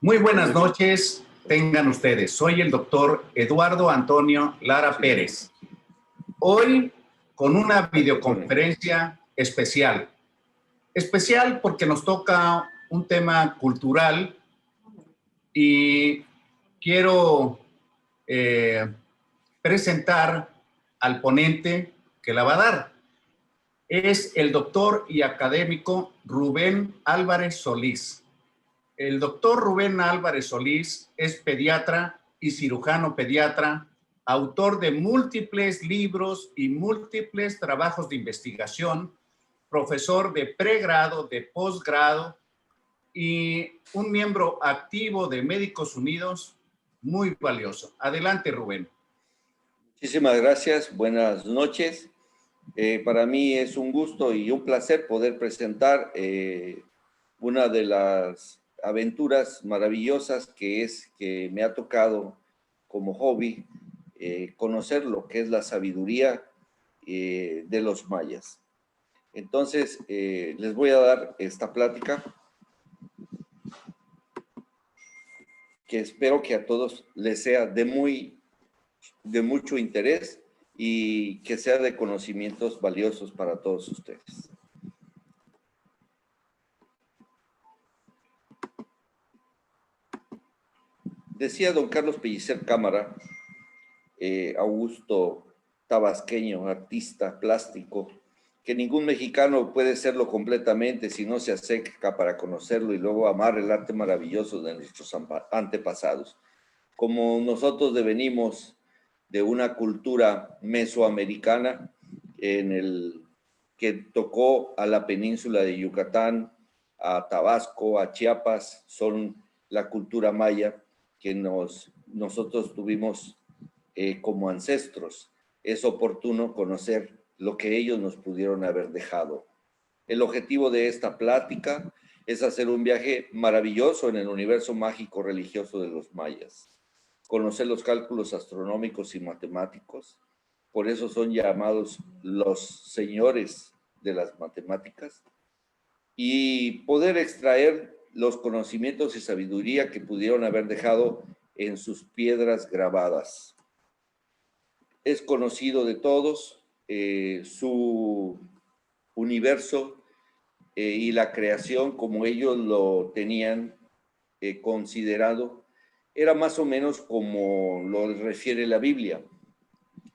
Muy buenas noches, tengan ustedes. Soy el doctor Eduardo Antonio Lara Pérez. Hoy con una videoconferencia especial. Especial porque nos toca un tema cultural y quiero presentar al ponente que la va a dar. Es el doctor y académico Rubén Álvarez Solís. El doctor Rubén Álvarez Solís es pediatra y cirujano pediatra, autor de múltiples libros y múltiples trabajos de investigación, profesor de pregrado, de posgrado y un miembro activo de Médicos Unidos muy valioso. Adelante, Rubén. Muchísimas gracias, buenas noches. Para mí es un gusto y un placer poder presentar una de las aventuras maravillosas que me ha tocado como hobby conocer lo que es la sabiduría de los mayas. Entonces, les voy a dar esta plática que espero que a todos les sea de mucho interés y que sea de conocimientos valiosos para todos ustedes. Decía don Carlos Pellicer Cámara, Augusto tabasqueño, artista plástico, que ningún mexicano puede serlo completamente si no se acerca para conocerlo y luego amar el arte maravilloso de nuestros antepasados. Como nosotros devenimos de una cultura mesoamericana que tocó a la península de Yucatán, a Tabasco, a Chiapas, son la cultura maya que nosotros tuvimos como ancestros. Es oportuno conocer lo que ellos nos pudieron haber dejado. El objetivo de esta plática es hacer un viaje maravilloso en el universo mágico religioso de los mayas, conocer los cálculos astronómicos y matemáticos, por eso son llamados los señores de las matemáticas, y poder extraer los conocimientos y sabiduría que pudieron haber dejado en sus piedras grabadas. Es conocido de todos su universo y la creación como ellos lo tenían considerado, era más o menos como lo refiere la Biblia.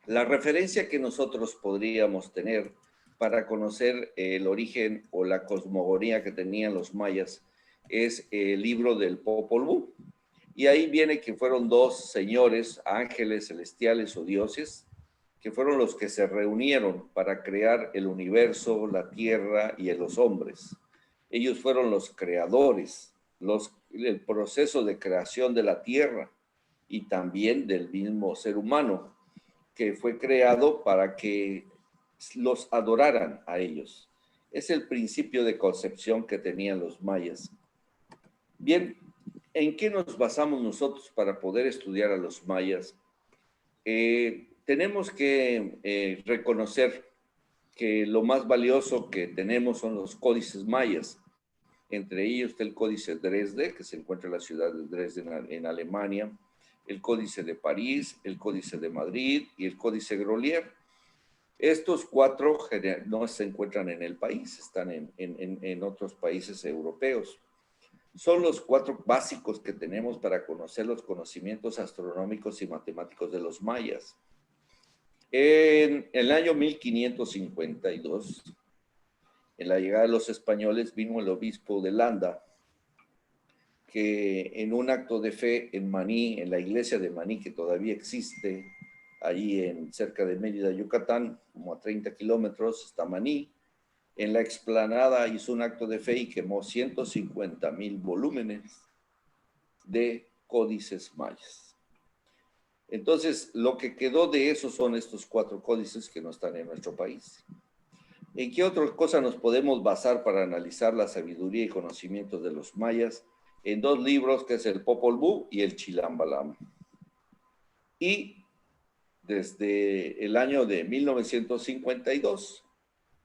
La referencia que nosotros podríamos tener para conocer el origen o la cosmogonía que tenían los mayas es el libro del Popol Vuh. Y ahí viene que fueron dos señores, ángeles celestiales o dioses, que fueron los que se reunieron para crear el universo, la tierra y los hombres. Ellos fueron los creadores, el proceso de creación de la tierra y también del mismo ser humano, que fue creado para que los adoraran a ellos. Es el principio de concepción que tenían los mayas. Bien, ¿en qué nos basamos nosotros para poder estudiar a los mayas? Tenemos que reconocer que lo más valioso que tenemos son los códices mayas. Entre ellos está el Códice Dresde, que se encuentra en la ciudad de Dresde, en Alemania, el Códice de París, el Códice de Madrid y el Códice Grolier. Estos cuatro no se encuentran en el país, están en otros países europeos. Son los cuatro básicos que tenemos para conocer los conocimientos astronómicos y matemáticos de los mayas. En el año 1552, en la llegada de los españoles, vino el obispo de Landa, que en un acto de fe en Maní, en la iglesia de Maní, que todavía existe, allí cerca de Mérida, Yucatán, como a 30 kilómetros, está Maní. En la explanada hizo un acto de fe y quemó 150,000 volúmenes de códices mayas. Entonces, lo que quedó de eso son estos cuatro códices que no están en nuestro país. ¿En qué otras cosas nos podemos basar para analizar la sabiduría y conocimientos de los mayas? En dos libros, que es el Popol Vuh y el Chilam Balam. Y desde el año de 1952,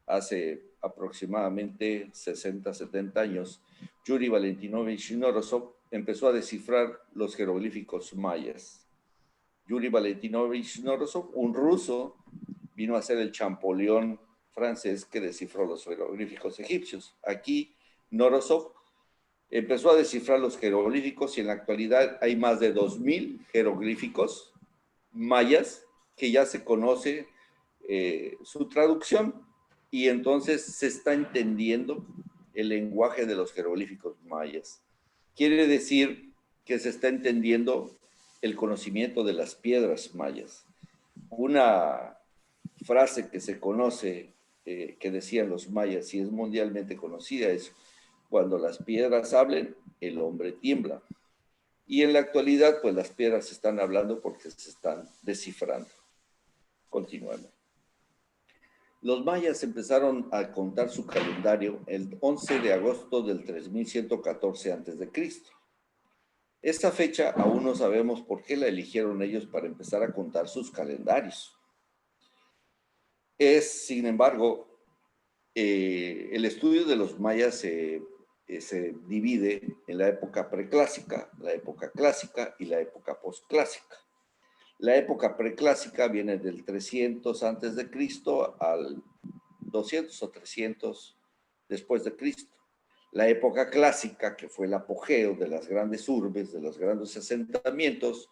hace aproximadamente 60, 70 años, Yuri Valentinovich Norosov empezó a descifrar los jeroglíficos mayas. Yuri Valentinovich Norosov, un ruso, vino a ser el Champollion francés que descifró los jeroglíficos egipcios. Aquí Norosov empezó a descifrar los jeroglíficos y en la actualidad hay más de 2,000 jeroglíficos mayas que ya se conoce su traducción y entonces se está entendiendo el lenguaje de los jeroglíficos mayas. Quiere decir que se está entendiendo el conocimiento de las piedras mayas. Una frase que se conoce, que decían los mayas y es mundialmente conocida, es: cuando las piedras hablen, el hombre tiembla. Y en la actualidad, pues las piedras están hablando porque se están descifrando. Continuando. Los mayas empezaron a contar su calendario el 11 de agosto del 3114 a.C. Esta fecha aún no sabemos por qué la eligieron ellos para empezar a contar sus calendarios. Sin embargo, el estudio de los mayas se divide en la época preclásica, la época clásica y la época posclásica. La época preclásica viene del 300 antes de Cristo al 200 o 300 después de Cristo. La época clásica, que fue el apogeo de las grandes urbes, de los grandes asentamientos,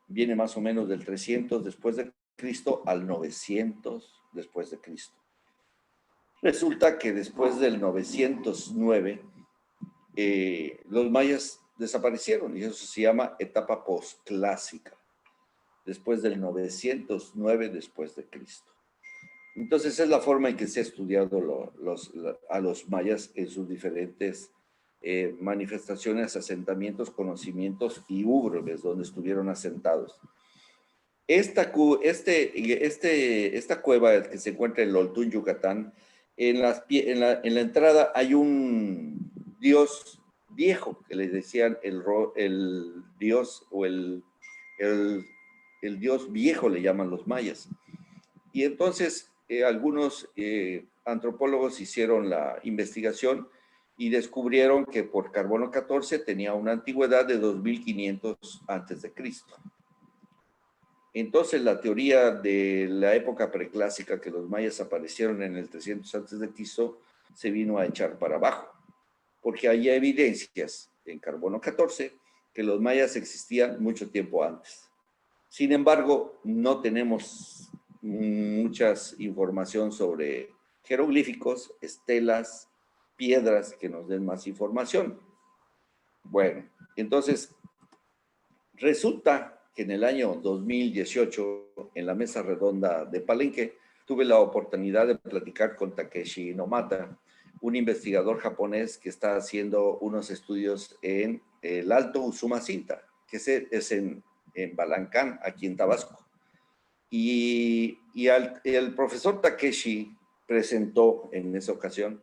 viene más o menos del 300 después de Cristo al 900 después de Cristo. Resulta que después del 909, los mayas desaparecieron y eso se llama etapa posclásica, después del 909 después de Cristo. Entonces es la forma en que se ha estudiado a los mayas en sus diferentes manifestaciones, asentamientos, conocimientos y urbes donde estuvieron asentados. Esta cueva que se encuentra en Loltún, Yucatán, en la entrada hay un dios viejo que le decían el dios o el dios viejo, le llaman los mayas. Y entonces algunos antropólogos hicieron la investigación y descubrieron que por carbono 14 tenía una antigüedad de 2500 antes de Cristo. Entonces la teoría de la época preclásica, que los mayas aparecieron en el 300 antes de Cristo, se vino a echar para abajo, porque hay evidencias en carbono 14 que los mayas existían mucho tiempo antes. Sin embargo, no tenemos mucha información sobre jeroglíficos, estelas, piedras que nos den más información. Bueno, entonces resulta que en el año 2018, en la mesa redonda de Palenque, tuve la oportunidad de platicar con Takeshi Inomata, un investigador japonés que está haciendo unos estudios en el Alto Usumacinta, que es en Balancán, aquí en Tabasco. Y el profesor Takeshi presentó en esa ocasión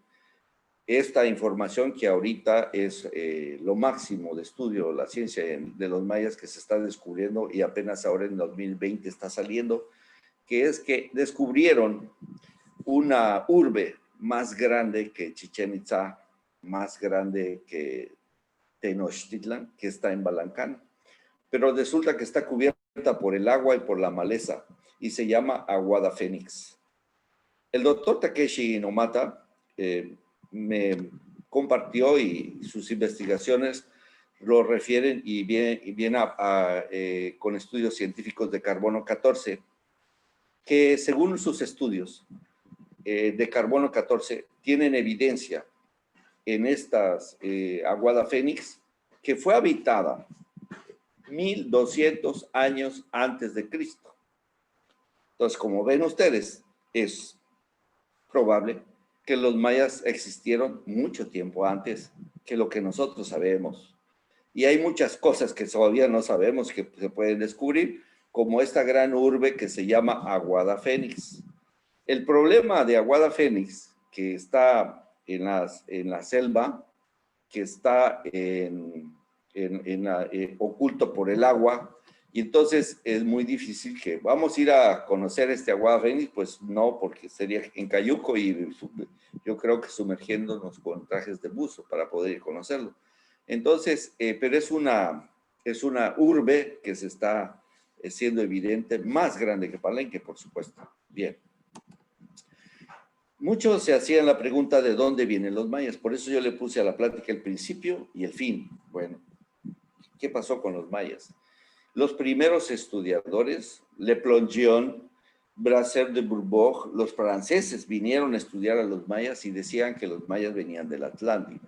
esta información que ahorita es lo máximo de estudio, la ciencia de los mayas que se está descubriendo y apenas ahora en 2020 está saliendo, que es que descubrieron una urbe más grande que Chichén Itzá, más grande que Tenochtitlan, que está en Balancán, pero resulta que está cubierta por el agua y por la maleza y se llama Aguada Fénix. El doctor Takeshi Inomata me compartió y sus investigaciones lo refieren y viene con estudios científicos de carbono 14, que según sus estudios de carbono 14 tienen evidencia en estas Aguada Fénix que fue habitada 1200 años antes de Cristo. Entonces, como ven ustedes, es probable que los mayas existieron mucho tiempo antes que lo que nosotros sabemos. Y hay muchas cosas que todavía no sabemos que se pueden descubrir, como esta gran urbe que se llama Aguada Fénix. El problema de Aguada Fénix, que está en la selva, que está oculto por el agua, y entonces es muy difícil que vamos a ir a conocer Aguada Fénix, pues no, porque sería en Cayuco y yo creo que sumergiéndonos con trajes de buzo para poder conocerlo. Entonces, pero es una urbe que se está siendo evidente, más grande que Palenque, por supuesto. Bien. Muchos se hacían la pregunta de dónde vienen los mayas, por eso yo le puse a la plática el principio y el fin. Bueno, ¿qué pasó con los mayas? Los primeros estudiadores, Le Plongeon, Brasseur de Bourbourg, los franceses vinieron a estudiar a los mayas y decían que los mayas venían del Atlántico.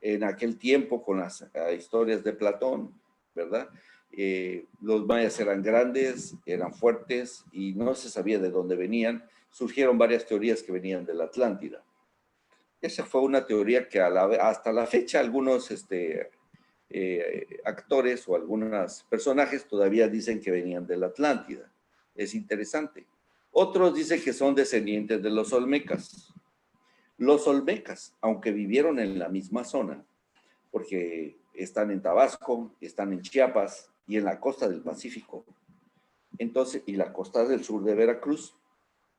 En aquel tiempo, con las historias de Platón, ¿verdad? Los mayas eran grandes, eran fuertes y no se sabía de dónde venían. Surgieron varias teorías que venían de la Atlántida. Esa fue una teoría que hasta la fecha algunos actores o algunos personajes todavía dicen que venían de la Atlántida. Es interesante. Otros dicen que son descendientes de los olmecas. Los olmecas, aunque vivieron en la misma zona, porque están en Tabasco, están en Chiapas y en la costa del Pacífico, entonces, y la costa del sur de Veracruz,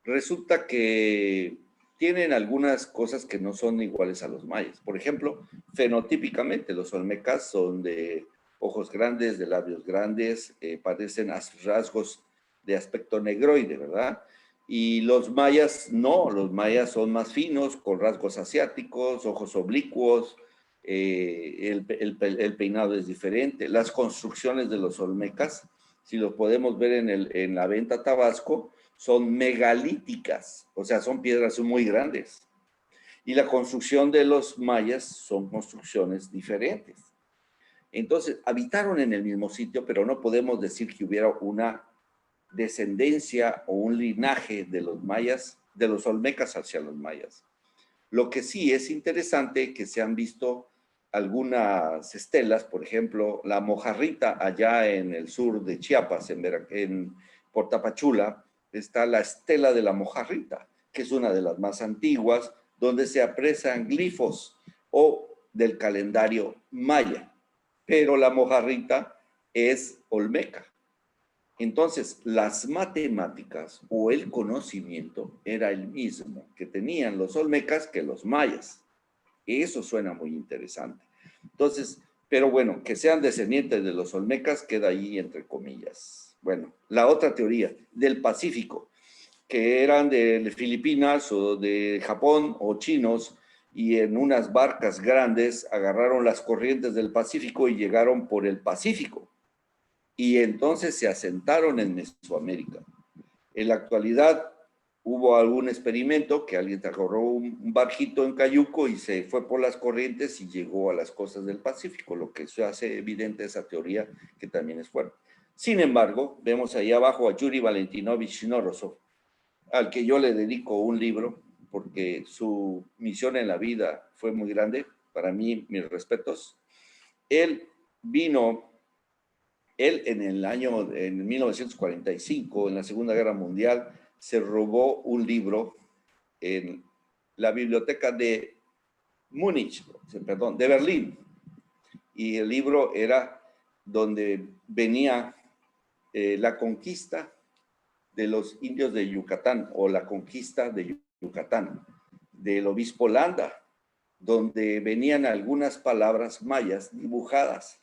resulta que tienen algunas cosas que no son iguales a los mayas. Por ejemplo, fenotípicamente los olmecas son de ojos grandes, de labios grandes, padecen rasgos de aspecto negroide, ¿verdad? Y los mayas no, los mayas son más finos, con rasgos asiáticos, ojos oblicuos, el peinado es diferente. Las construcciones de los olmecas, si los podemos ver en la venta Tabasco, son megalíticas, o sea, son piedras muy grandes. Y la construcción de los mayas son construcciones diferentes. Entonces, habitaron en el mismo sitio, pero no podemos decir que hubiera una descendencia o un linaje de los mayas, de los olmecas hacia los mayas. Lo que sí es interesante que se han visto algunas estelas, por ejemplo, la mojarrita allá en el sur de Chiapas, en Portapachula, está la estela de la mojarrita, que es una de las más antiguas, donde se aprecian glifos o del calendario maya, pero la mojarrita es olmeca. Entonces, las matemáticas o el conocimiento era el mismo que tenían los olmecas que los mayas. Eso suena muy interesante. Entonces, pero bueno, que sean descendientes de los olmecas queda ahí entre comillas. Bueno, la otra teoría del Pacífico, que eran de Filipinas o de Japón o chinos y en unas barcas grandes agarraron las corrientes del Pacífico y llegaron por el Pacífico. Y entonces se asentaron en Mesoamérica. En la actualidad hubo algún experimento que alguien agarró un barquito en Cayuco y se fue por las corrientes y llegó a las costas del Pacífico, lo que hace evidente esa teoría que también es fuerte. Sin embargo, vemos ahí abajo a Yuri Valentinovich Norosov, al que yo le dedico un libro porque su misión en la vida fue muy grande. Para mí, mis respetos. Él en 1945, en la Segunda Guerra Mundial, se robó un libro en la biblioteca de de Berlín. Y el libro era donde venía la conquista de los indios de Yucatán o la conquista de Yucatán, del obispo Landa, donde venían algunas palabras mayas dibujadas.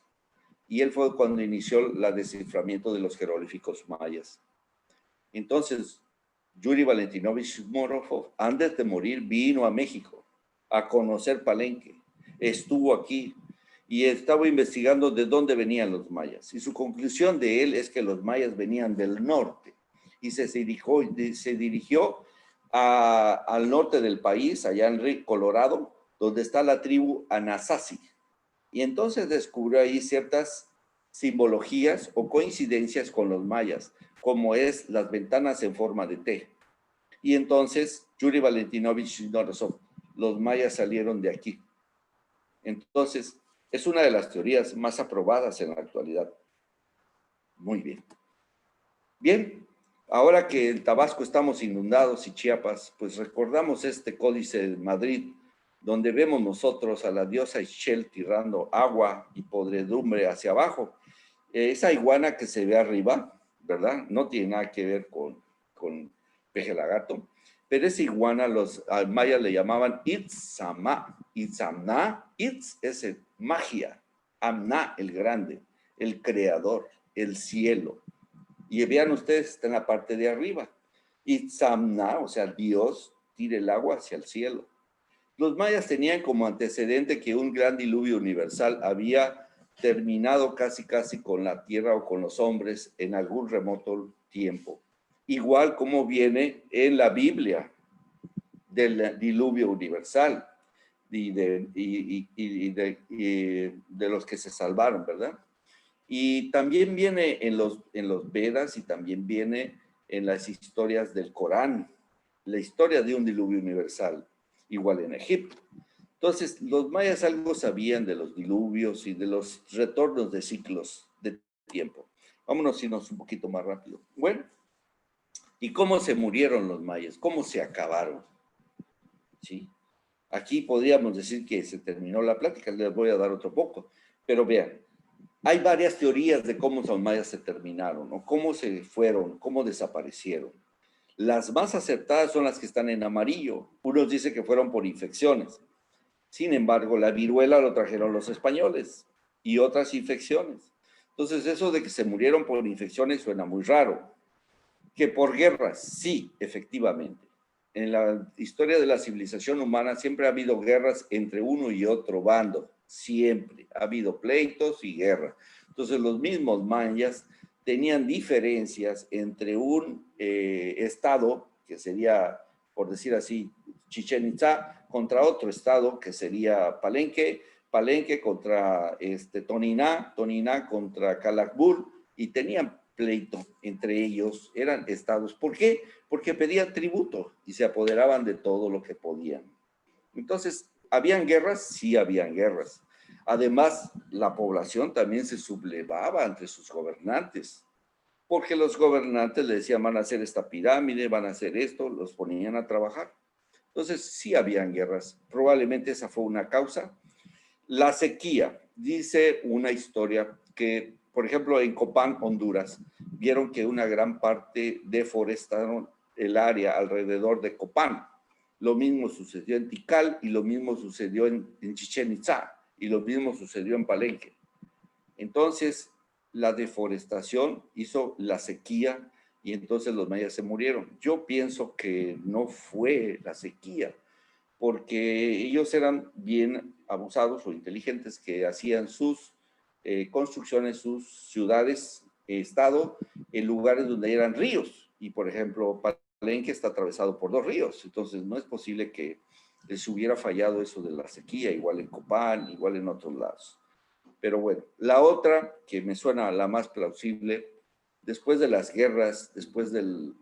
Y él fue cuando inició el desciframiento de los jeroglíficos mayas. Entonces, Yuri Valentinovich Norosov, antes de morir, vino a México a conocer Palenque. Estuvo aquí y estaba investigando de dónde venían los mayas. Y su conclusión de él es que los mayas venían del norte y se dirigió al norte del país, allá en Colorado, donde está la tribu Anasazi. Y entonces descubrió ahí ciertas simbologías o coincidencias con los mayas, como es las ventanas en forma de T. Y entonces, Yuri Valentinovich Norosov, los mayas salieron de aquí. Entonces, es una de las teorías más aprobadas en la actualidad. Muy bien. Bien, ahora que en Tabasco estamos inundados y Chiapas, pues recordamos este códice de Madrid, donde vemos nosotros a la diosa Ixchel tirando agua y podredumbre hacia abajo. Esa iguana que se ve arriba, ¿verdad? No tiene nada que ver con peje lagarto. pero esa iguana los mayas le llamaban Itzamna. Itzamna, Itz es magia, Amna el grande, el creador, el cielo. Y vean ustedes, está en la parte de arriba. Itzamna, o sea, Dios tira el agua hacia el cielo. Los mayas tenían como antecedente que un gran diluvio universal había terminado casi con la tierra o con los hombres en algún remoto tiempo. Igual como viene en la Biblia del diluvio universal y de los que se salvaron, ¿verdad? Y también viene en los Vedas y también viene en las historias del Corán, la historia de un diluvio universal, igual en Egipto. Entonces, los mayas algo sabían de los diluvios y de los retornos de ciclos de tiempo. Vámonos a irnos un poquito más rápido. Bueno, ¿y cómo se murieron los mayas? ¿Cómo se acabaron? ¿Sí? Aquí podríamos decir que se terminó la plática, les voy a dar otro poco. Pero vean, hay varias teorías de cómo los mayas se terminaron, o cómo se fueron, cómo desaparecieron. Las más acertadas son las que están en amarillo. Unos dicen que fueron por infecciones. Sin embargo, la viruela lo trajeron los españoles y otras infecciones. Entonces, eso de que se murieron por infecciones suena muy raro. Que por guerras, sí, efectivamente. En la historia de la civilización humana siempre ha habido guerras entre uno y otro bando. Siempre ha habido pleitos y guerra. Entonces, los mismos mayas tenían diferencias entre un estado, que sería, por decir así, Chichén Itzá, contra otro estado, que sería Palenque, Palenque contra Toniná, Toniná contra Calakmul, y tenían pleito entre ellos, eran estados. ¿Por qué? Porque pedían tributo y se apoderaban de todo lo que podían. Entonces, ¿habían guerras? Sí, habían guerras. Además, la población también se sublevaba ante sus gobernantes, porque los gobernantes le decían, van a hacer esta pirámide, van a hacer esto, los ponían a trabajar. Entonces, sí habían guerras. Probablemente esa fue una causa. La sequía, dice una historia que, por ejemplo, en Copán, Honduras, vieron que una gran parte deforestaron el área alrededor de Copán. Lo mismo sucedió en Tikal y lo mismo sucedió en Chichén Itzá y lo mismo sucedió en Palenque. Entonces, la deforestación hizo la sequía y entonces los mayas se murieron. Yo pienso que no fue la sequía, porque ellos eran bien abusados o inteligentes que hacían sus construcciones, sus ciudades, estado, en lugares donde eran ríos. Y, por ejemplo, Palenque está atravesado por 2 ríos, entonces no es posible que les hubiera fallado eso de la sequía, igual en Copán, igual en otros lados. Pero bueno, la otra que me suena la más plausible, después de las guerras, después del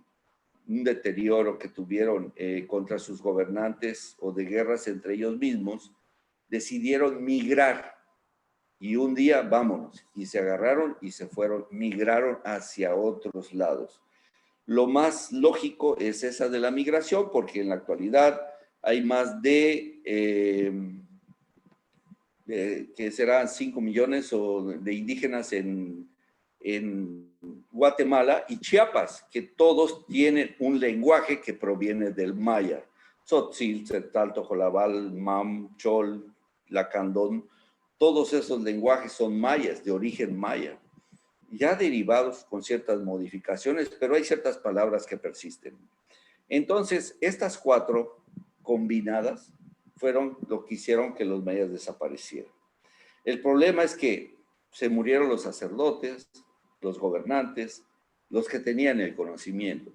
un deterioro que tuvieron contra sus gobernantes o de guerras entre ellos mismos, decidieron migrar y un día vámonos y se agarraron y se fueron, migraron hacia otros lados. Lo más lógico es esa de la migración porque en la actualidad hay más que serán 5 millones de indígenas en Guatemala y Chiapas, que todos tienen un lenguaje que proviene del maya. Tzotzil, Tzetal, Tojolabal, Mam, Chol, Lacandón, todos esos lenguajes son mayas, de origen maya, ya derivados con ciertas modificaciones, pero hay ciertas palabras que persisten. Entonces, estas 4 combinadas fueron lo que hicieron que los mayas desaparecieran. El problema es que se murieron los sacerdotes, los gobernantes, los que tenían el conocimiento.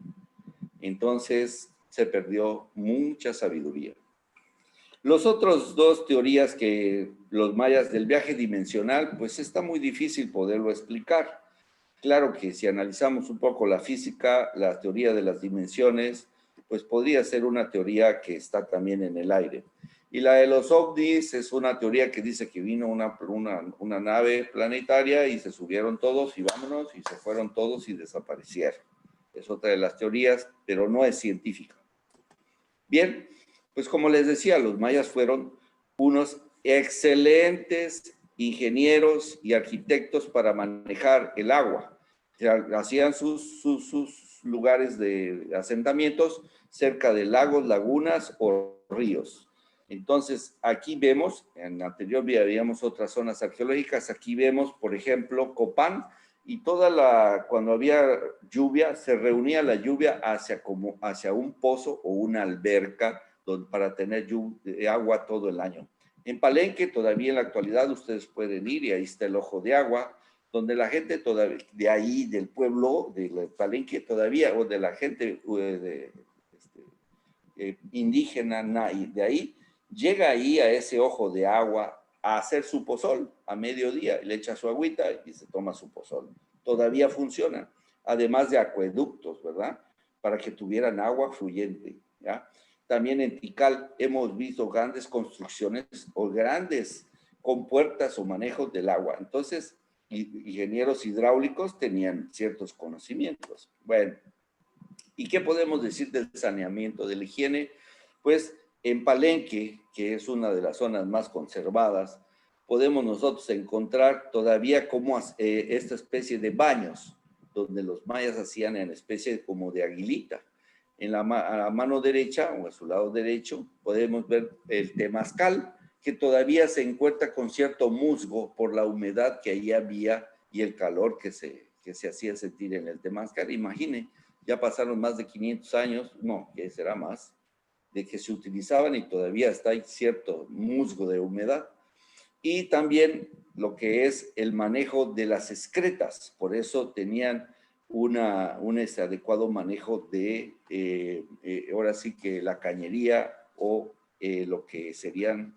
Entonces se perdió mucha sabiduría. Los otros 2 teorías que los mayas del viaje dimensional, pues está muy difícil poderlo explicar. Claro que si analizamos un poco la física, la teoría de las dimensiones, pues podría ser una teoría que está también en el aire. Y la de los ovnis es una teoría que dice que vino una nave planetaria y se subieron todos y vámonos y se fueron todos y desaparecieron. Es otra de las teorías, pero no es científica. Bien, pues como les decía, los mayas fueron unos excelentes ingenieros y arquitectos para manejar el agua. O sea, hacían sus lugares de asentamientos cerca de lagos, lagunas o ríos. Entonces, aquí vemos, en la anterior veíamos otras zonas arqueológicas, aquí vemos, por ejemplo, Copán, y cuando había lluvia, se reunía la lluvia hacia un pozo o una alberca para tener agua todo el año. En Palenque, todavía en la actualidad, ustedes pueden ir y ahí está el Ojo de Agua, donde la gente todavía, de ahí, del pueblo de Palenque todavía, o de la gente indígena de ahí, llega ahí a ese Ojo de Agua a hacer su pozol a mediodía, le echa su agüita y se toma su pozol. Todavía funciona, además de acueductos, ¿verdad? Para que tuvieran agua fluyente, ¿ya? También en Tikal hemos visto grandes construcciones o grandes compuertas o manejos del agua. Entonces, ingenieros hidráulicos tenían ciertos conocimientos. Bueno, ¿y qué podemos decir del saneamiento, de la higiene? Pues en Palenque, que es una de las zonas más conservadas, podemos nosotros encontrar todavía como esta especie de baños, donde los mayas hacían en especie como de aguilita. A la mano derecha o a su lado derecho podemos ver el temazcal, que todavía se encuentra con cierto musgo por la humedad que ahí había y el calor que se hacía sentir en el temazcal. Imagine, ya pasaron más de 500 años, no, que será más, de que se utilizaban y todavía está ahí cierto musgo de humedad. Y también lo que es el manejo de las excretas, por eso tenían un adecuado manejo de, ahora sí que la cañería o lo que serían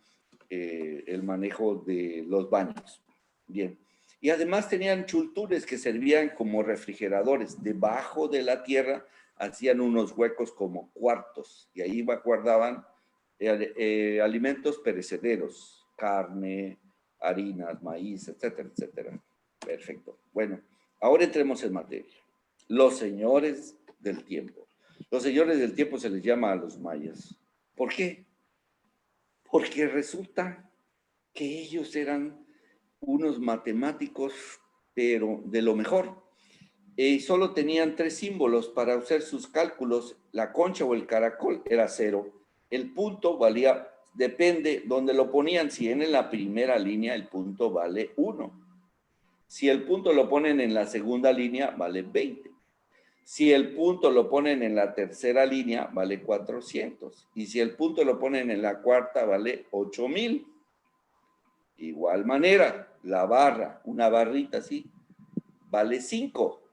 el manejo de los baños. Bien. Y además tenían chultures que servían como refrigeradores. Debajo de la tierra hacían unos huecos como cuartos y ahí guardaban alimentos perecederos, carne, harinas, maíz, etcétera, etcétera. Perfecto. Bueno, ahora entremos en materia. Los señores del tiempo. Los señores del tiempo se les llama a los mayas. ¿Por qué? Porque resulta que ellos eran unos matemáticos, pero de lo mejor. Solo tenían 3 símbolos para hacer sus cálculos. La concha o el caracol era 0. El punto valía, depende donde lo ponían. Si en la primera línea, el punto vale 1. Si el punto lo ponen en la segunda línea, vale 20. Si el punto lo ponen en la tercera línea, vale 400. Y si el punto lo ponen en la cuarta, vale 8000. Igual manera, la barra, una barrita así, vale 5.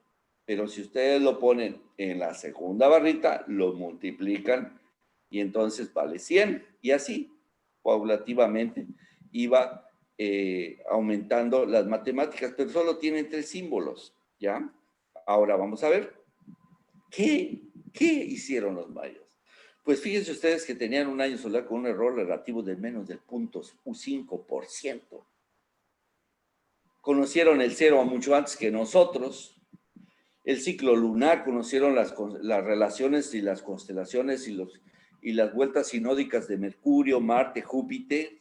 Pero si ustedes lo ponen en la segunda barrita, lo multiplican y entonces vale 100. Y así, paulativamente, iba aumentando las matemáticas, pero solo tienen 3 símbolos, ¿ya? Ahora vamos a ver, ¿qué hicieron los mayas? Pues fíjense ustedes que tenían un año solar con un error relativo de menos del 0.5%. Conocieron el cero mucho antes que nosotros. El ciclo lunar, conocieron las relaciones y las constelaciones y las vueltas sinódicas de Mercurio, Marte, Júpiter,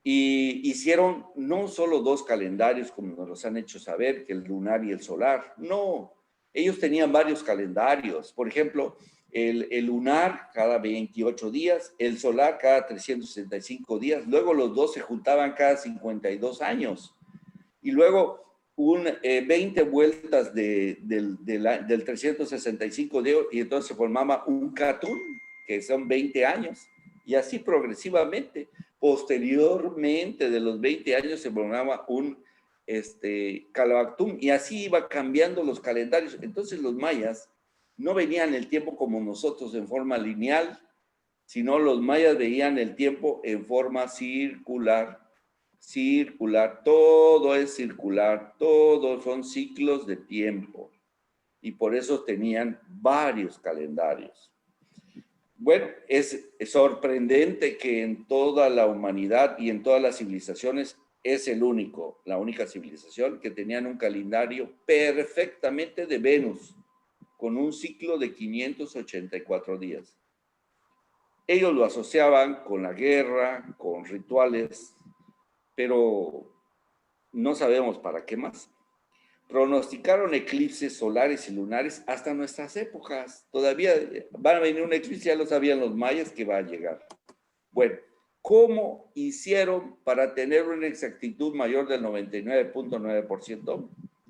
y hicieron no solo 2 calendarios, como nos los han hecho saber, que el lunar y el solar. No, ellos tenían varios calendarios. Por ejemplo, el lunar cada 28 días, el solar cada 365 días, luego los dos se juntaban cada 52 años. Y luego 20 vueltas del 365 días y entonces se formaba un catún, que son 20 años, y así progresivamente. Posteriormente de los 20 años se formaba un calabactum, y así iba cambiando los calendarios. Entonces los mayas no veían el tiempo como nosotros en forma lineal, sino los mayas veían el tiempo en forma circular. Circular, todo es circular, todos son ciclos de tiempo y por eso tenían varios calendarios. Bueno, es sorprendente que en toda la humanidad y en todas las civilizaciones es la única civilización que tenían un calendario perfectamente de Venus, con un ciclo de 584 días. Ellos lo asociaban con la guerra, con rituales, pero no sabemos para qué más. pronosticaron eclipses solares y lunares hasta nuestras épocas. Todavía van a venir un eclipse, ya lo sabían los mayas que va a llegar. Bueno, ¿cómo hicieron para tener una exactitud mayor del 99.9%?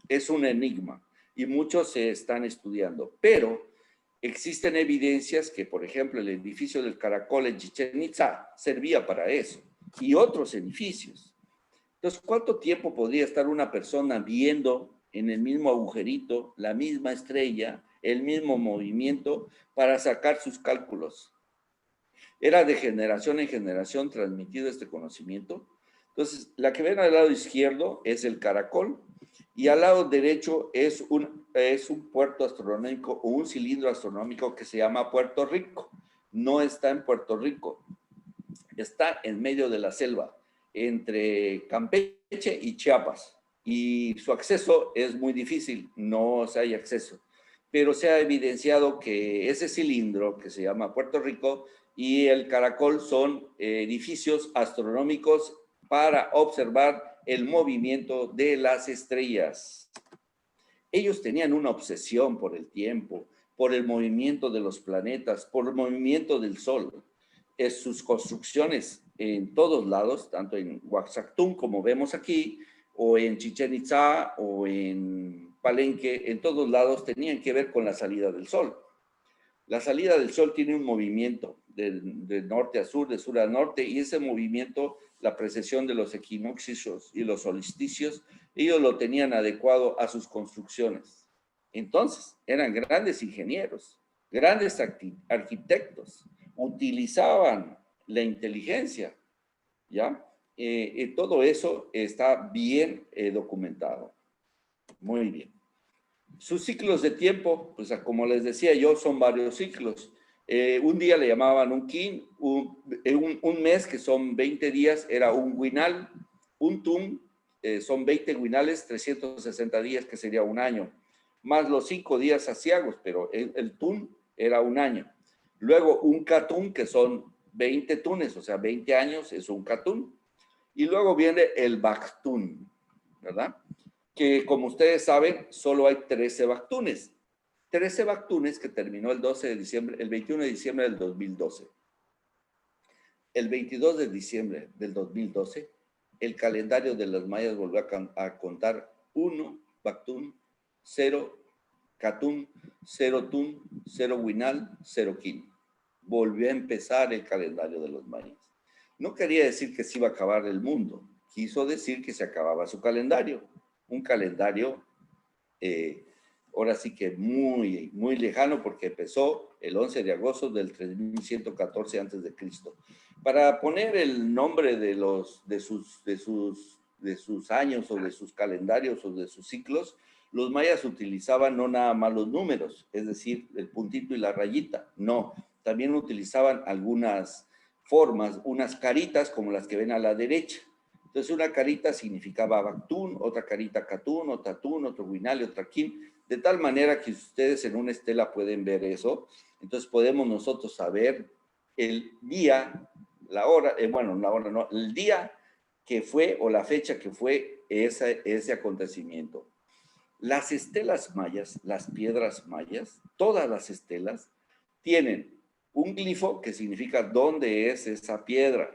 Es un enigma y muchos se están estudiando, pero existen evidencias que, por ejemplo, el edificio del Caracol en Chichén Itzá servía para eso y otros edificios. Entonces, ¿cuánto tiempo podría estar una persona viendo en el mismo agujerito, la misma estrella, el mismo movimiento para sacar sus cálculos? Era de generación en generación transmitido este conocimiento. Entonces, la que ven al lado izquierdo es el Caracol y al lado derecho es un puerto astronómico o un cilindro astronómico que se llama Puerto Rico. No está en Puerto Rico, está en medio de la selva, entre Campeche y Chiapas. Y su acceso es muy difícil, no hay acceso. Pero se ha evidenciado que ese cilindro que se llama Puerto Rico y el Caracol son edificios astronómicos para observar el movimiento de las estrellas. Ellos tenían una obsesión por el tiempo, por el movimiento de los planetas, por el movimiento del Sol. Sus construcciones en todos lados, tanto en Oaxactún como vemos aquí, o en Chichén Itzá, o en Palenque, en todos lados tenían que ver con la salida del Sol. La salida del Sol tiene un movimiento de norte a sur, de sur a norte, y ese movimiento, la precesión de los equinoccios y los solsticios, ellos lo tenían adecuado a sus construcciones. Entonces, eran grandes ingenieros, grandes arquitectos, utilizaban la inteligencia, ¿ya? Todo eso está bien documentado. Muy bien. Sus ciclos de tiempo, pues como les decía yo, son varios ciclos. Un día le llamaban un kin, un mes que son 20 días era un guinal, un tun son 20 guinales, 360 días que sería un año, más los 5 días aciagos, pero el tun era un año. Luego un catún que son 20 tunes, o sea, 20 años es un catún. Y luego viene el bactún, ¿verdad? Que como ustedes saben, solo hay 13 bactunes. 13 bactunes que terminó el 21 de diciembre del 2012. El 22 de diciembre del 2012, el calendario de los mayas volvió a contar 1 bactún, 0 catún, 0 tun, 0 huinal, 0 quin. Volvió a empezar el calendario de los mayas. No quería decir que se iba a acabar el mundo, quiso decir que se acababa su calendario. Un calendario, ahora sí que muy, muy lejano, porque empezó el 11 de agosto del 3114 a.C. Para poner el nombre de sus años o de sus calendarios o de sus ciclos, los mayas utilizaban no nada más los números, es decir, el puntito y la rayita, no, también utilizaban algunas formas, unas caritas como las que ven a la derecha. Entonces, una carita significaba bactún, otra carita catún, otra tun, otro guinal y otra quin, de tal manera que ustedes en una estela pueden ver eso. Entonces, podemos nosotros saber el día, la hora, el día que fue o la fecha que fue ese acontecimiento. Las estelas mayas, las piedras mayas, todas las estelas tienen un glifo que significa dónde es esa piedra,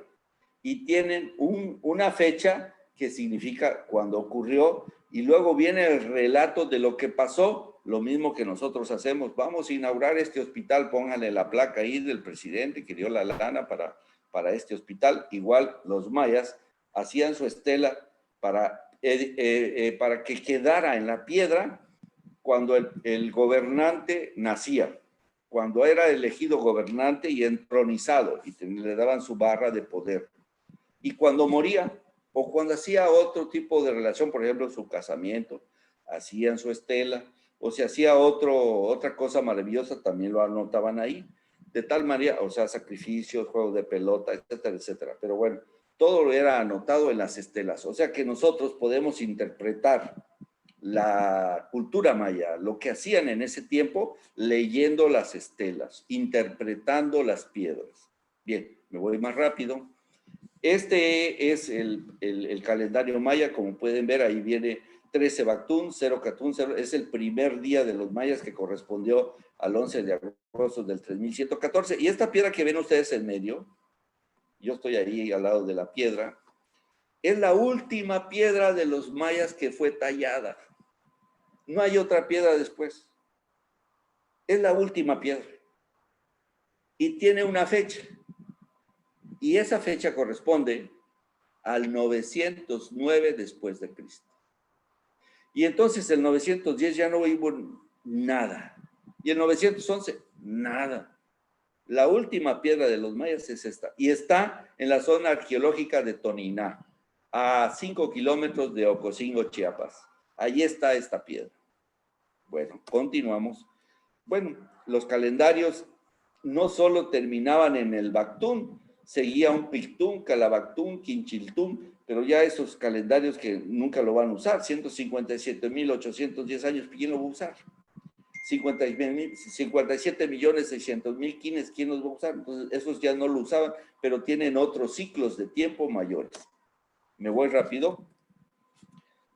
y tienen una fecha que significa cuando ocurrió, y luego viene el relato de lo que pasó, lo mismo que nosotros hacemos. Vamos a inaugurar este hospital, pónganle la placa ahí del presidente que dio la lana para este hospital. Igual los mayas hacían su estela para que quedara en la piedra cuando el gobernante nacía, cuando era elegido gobernante y entronizado, y le daban su barra de poder. Y cuando moría, o cuando hacía otro tipo de relación, por ejemplo, su casamiento, hacían su estela, o si hacía otra cosa maravillosa, también lo anotaban ahí. De tal manera, o sea, sacrificios, juegos de pelota, etcétera, etcétera. Pero bueno, todo lo era anotado en las estelas. O sea que nosotros podemos interpretar la cultura maya, lo que hacían en ese tiempo, leyendo las estelas, interpretando las piedras. Bien, me voy más rápido. Este es el calendario maya, como pueden ver, ahí viene 13 Bactún, 0 Catún, 0, es el primer día de los mayas que correspondió al 11 de agosto del 3114. Y esta piedra que ven ustedes en medio, yo estoy ahí al lado de la piedra, es la última piedra de los mayas que fue tallada. No hay otra piedra después. Es la última piedra. Y tiene una fecha. Y esa fecha corresponde al 909 después de Cristo. Y entonces el 910 ya no hubo nada. Y el 911, nada. La última piedra de los mayas es esta. Y está en la zona arqueológica de Toniná, a 5 kilómetros de Ocosingo, Chiapas. Allí está esta piedra. Bueno, continuamos. Bueno, los calendarios no solo terminaban en el Bactún, seguía un Pictún, Calabactún, Quinchiltún, pero ya esos calendarios que nunca lo van a usar, 157.810 años, ¿quién lo va a usar? 57.600.000, ¿quién los va a usar? Entonces, esos ya no lo usaban, pero tienen otros ciclos de tiempo mayores. Me voy rápido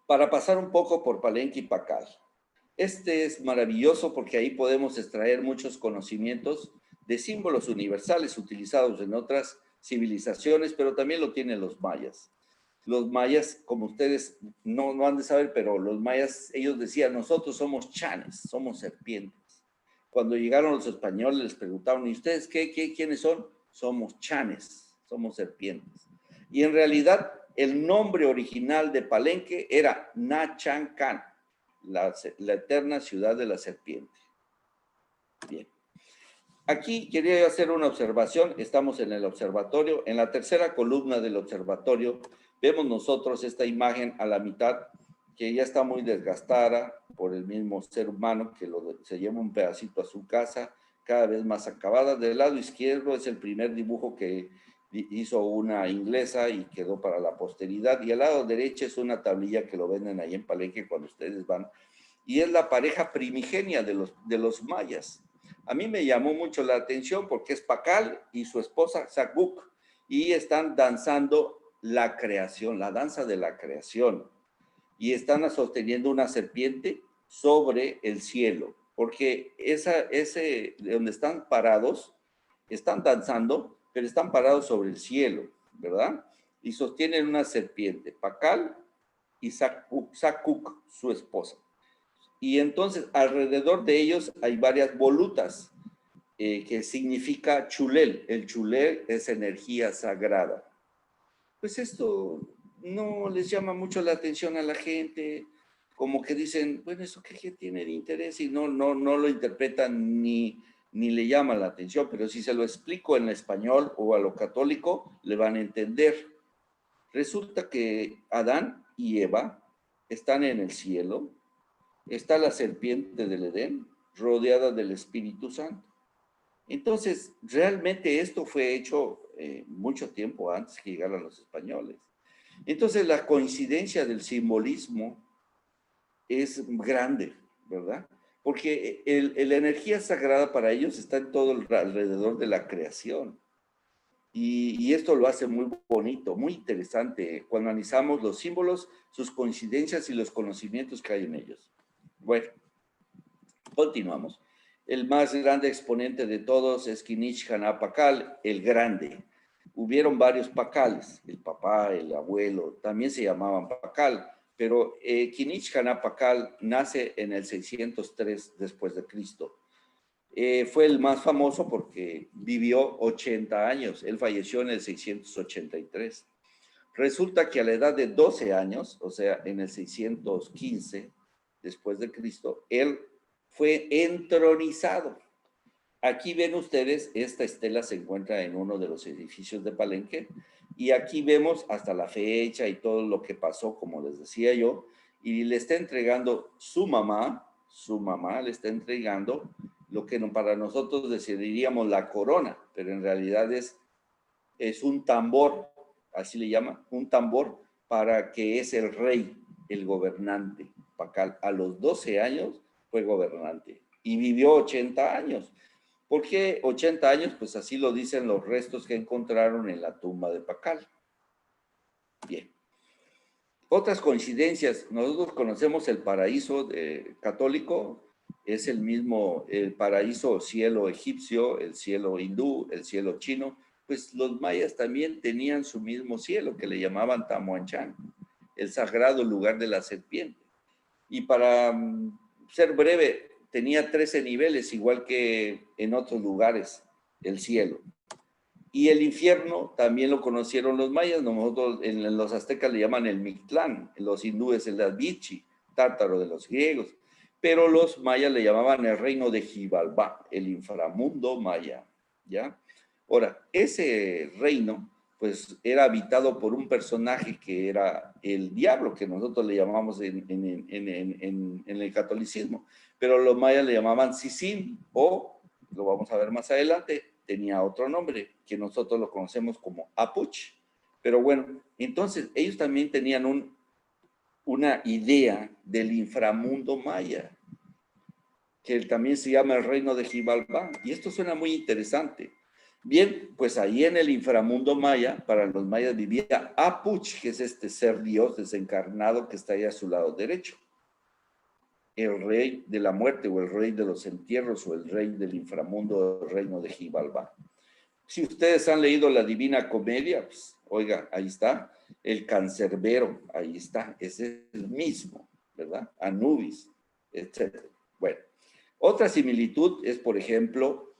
para pasar un poco por Palenque y Pacal. Este es maravilloso porque ahí podemos extraer muchos conocimientos de símbolos universales utilizados en otras civilizaciones, pero también lo tienen los mayas. Los mayas, como ustedes no han de saber, pero los mayas, ellos decían, nosotros somos chanes, somos serpientes. Cuando llegaron los españoles les preguntaron, ¿y ustedes quiénes son? Somos chanes, somos serpientes. Y en realidad el nombre original de Palenque era Nachancan, la eterna ciudad de la serpiente. Bien. Aquí quería hacer una observación. Estamos en el observatorio. En la tercera columna del observatorio vemos nosotros esta imagen a la mitad que ya está muy desgastada por el mismo ser humano que se lleva un pedacito a su casa, cada vez más acabada. Del lado izquierdo es el primer dibujo que hizo una inglesa y quedó para la posteridad. Y al lado derecho es una tablilla que lo venden ahí en Palenque cuando ustedes van. Y es la pareja primigenia de los mayas. A mí me llamó mucho la atención porque es Pacal y su esposa Zacuc, y están danzando la creación, la danza de la creación, y están sosteniendo una serpiente sobre el cielo, porque ese de donde están parados, están danzando, pero están parados sobre el cielo, ¿verdad? Y sostienen una serpiente, Pacal y Zacuc, su esposa. Y entonces alrededor de ellos hay varias volutas, que significa chulel. El chulel es energía sagrada. Pues esto no les llama mucho la atención a la gente, como que dicen, bueno, ¿eso qué tiene de interés? Y no lo interpretan ni le llama la atención, pero si se lo explico en español o a lo católico, le van a entender. Resulta que Adán y Eva están en el cielo, está la serpiente del Edén, rodeada del Espíritu Santo. Entonces, realmente esto fue hecho mucho tiempo antes que llegaran los españoles. Entonces, la coincidencia del simbolismo es grande, ¿verdad? Porque la energía sagrada para ellos está en todo alrededor de la creación. Y esto lo hace muy bonito, muy interesante cuando analizamos los símbolos, sus coincidencias y los conocimientos que hay en ellos. Bueno, continuamos. El más grande exponente de todos es Kinich Haná Pacal, el grande. Hubieron varios Pacales, el papá, el abuelo, también se llamaban Pacal, pero Kinich Haná Pacal nace en el 603 después de Cristo. Fue el más famoso porque vivió 80 años, él falleció en el 683. Resulta que a la edad de 12 años, o sea, en el 615 después de Cristo, él fue entronizado. Aquí ven ustedes, esta estela se encuentra en uno de los edificios de Palenque, y aquí vemos hasta la fecha y todo lo que pasó, como les decía yo, y le está entregando su mamá le está entregando lo que para nosotros decidiríamos la corona, pero en realidad es un tambor, así le llaman, un tambor para que es el rey, el gobernante. Pacal a los 12 años fue gobernante y vivió 80 años. ¿Por qué 80 años? Pues así lo dicen los restos que encontraron en la tumba de Pacal. Bien. Otras coincidencias, nosotros conocemos el paraíso católico, es el mismo, el paraíso o cielo egipcio, el cielo hindú, el cielo chino, pues los mayas también tenían su mismo cielo que le llamaban Tamuanchán, el sagrado lugar de la serpiente. Y para ser breve, tenía 13 niveles, igual que en otros lugares, el cielo. Y el infierno también lo conocieron los mayas, nosotros en los aztecas le llaman el Mictlán, los hindúes el Advichi, tártaro de los griegos, pero los mayas le llamaban el reino de Xibalbá, el inframundo maya, ¿ya? Ahora, ese reino, pues, era habitado por un personaje que era el diablo, que nosotros le llamamos en el catolicismo, pero los mayas le llamaban Sisin, o, lo vamos a ver más adelante, tenía otro nombre, que nosotros lo conocemos como Apuch. Pero bueno, entonces ellos también tenían una idea del inframundo maya, que también se llama el reino de Xibalbá. Y esto suena muy interesante. Bien, pues ahí en el inframundo maya, para los mayas vivía Apuch, que es este ser Dios desencarnado que está ahí a su lado derecho. El rey de la muerte o el rey de los entierros o el rey del inframundo, el reino de Xibalbá. Si ustedes han leído la Divina Comedia, pues, oiga, ahí está, el cancerbero, ahí está, ese es el mismo, ¿verdad? Anubis, etc. Bueno, otra similitud es, por ejemplo,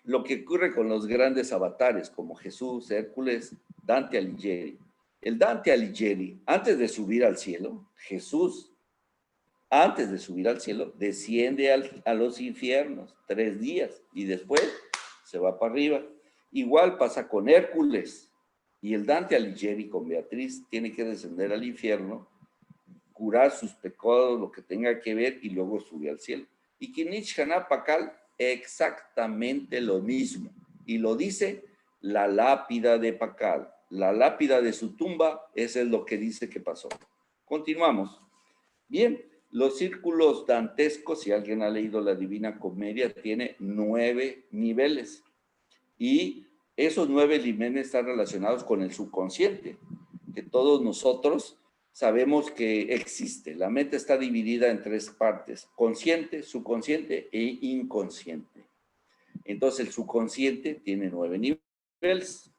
lo que ocurre con los grandes avatares como Jesús, Hércules, Dante Alighieri. El Dante Alighieri, antes de subir al cielo, Jesús, antes de subir al cielo, desciende a los infiernos 3 días y después se va para arriba. Igual pasa con Hércules y el Dante Alighieri con Beatriz tiene que descender al infierno, curar sus pecados, lo que tenga que ver y luego sube al cielo. Y Kinich Haná Pakal, exactamente lo mismo. Y lo dice la lápida de Pakal. La lápida de su tumba, eso es lo que dice que pasó. Continuamos. Bien, los círculos dantescos, si alguien ha leído la Divina Comedia, tiene 9 niveles. Y esos 9 niveles están relacionados con el subconsciente, que todos nosotros sabemos que existe. La mente está dividida en 3 partes: consciente, subconsciente e inconsciente. Entonces el subconsciente tiene 9 niveles.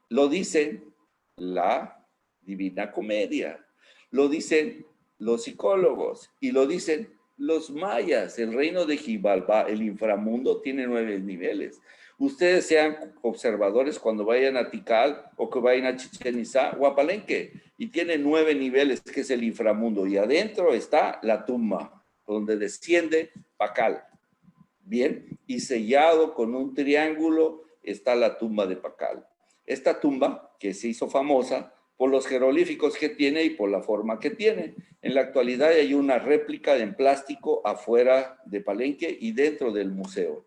Lo dice la Divina Comedia, lo dicen los psicólogos y lo dicen los mayas. El reino de Xibalbá, el inframundo, tiene 9 niveles. Ustedes sean observadores cuando vayan a Tikal o que vayan a Chichén Itzá o a Palenque, y tiene 9 niveles, que es el inframundo, y adentro está la tumba, donde desciende Pakal. Bien, y sellado con un triángulo está la tumba de Pakal. Esta tumba, que se hizo famosa por los jeroglíficos que tiene y por la forma que tiene. En la actualidad hay una réplica en plástico afuera de Palenque y dentro del museo.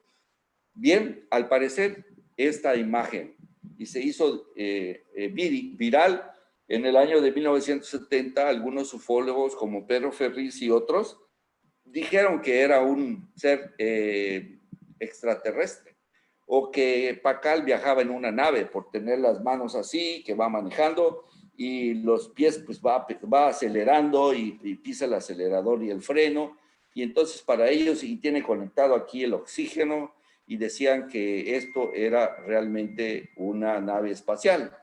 Bien, al parecer, esta imagen, y se hizo viral en el año de 1970, algunos ufólogos como Pedro Ferriz y otros dijeron que era un ser extraterrestre, o que Pakal viajaba en una nave por tener las manos así, que va manejando, y los pies pues va acelerando y pisa el acelerador y el freno, y entonces para ellos, y tiene conectado aquí el oxígeno, y decían que esto era realmente una nave espacial.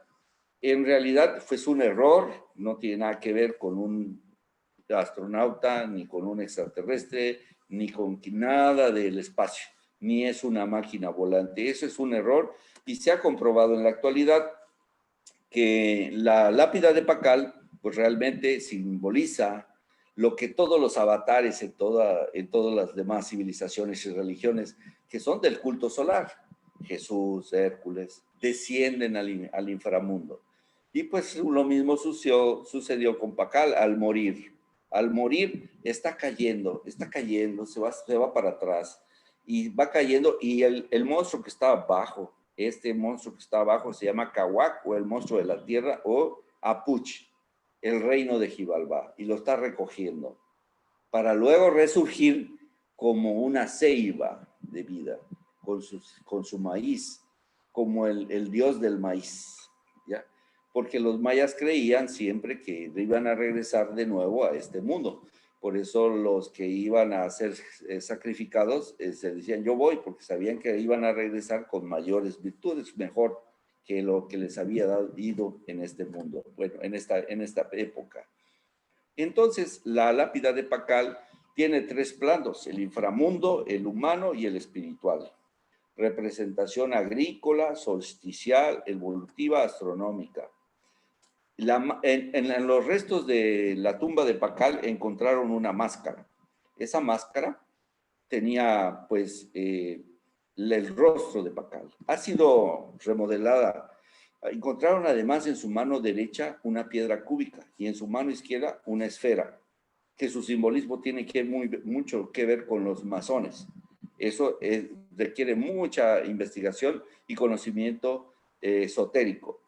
En realidad fue un error, no tiene nada que ver con un astronauta, ni con un extraterrestre, ni con nada del espacio, ni es una máquina volante. Eso es un error y se ha comprobado en la actualidad que la lápida de Pakal pues realmente simboliza lo que todos los avatares en todas las demás civilizaciones y religiones que son del culto solar, Jesús, Hércules, descienden al inframundo. Y pues lo mismo sucedió con Pakal al morir. Al morir está cayendo, se va para atrás y va cayendo, y el monstruo que está abajo, este monstruo que está abajo se llama Kawak, o el monstruo de la tierra, o Apuch, el reino de Xibalbá, y lo está recogiendo para luego resurgir como una ceiba de vida, con su maíz, como el dios del maíz, ¿ya? porque los mayas creían siempre que iban a regresar de nuevo a este mundo. Por eso los que iban a ser sacrificados se decían yo voy, porque sabían que iban a regresar con mayores virtudes, mejor que lo que les había ido en este mundo, bueno, en esta época. Entonces, la lápida de Pacal tiene 3 planos, el inframundo, el humano y el espiritual. Representación agrícola, solsticial, evolutiva, astronómica. En los restos de la tumba de Pacal encontraron una máscara. Esa máscara tenía, pues, el rostro de Pacal. Ha sido remodelada. Encontraron además en su mano derecha una piedra cúbica y en su mano izquierda una esfera, que su simbolismo tiene mucho que ver con los masones. Eso requiere mucha investigación y conocimiento esotérico.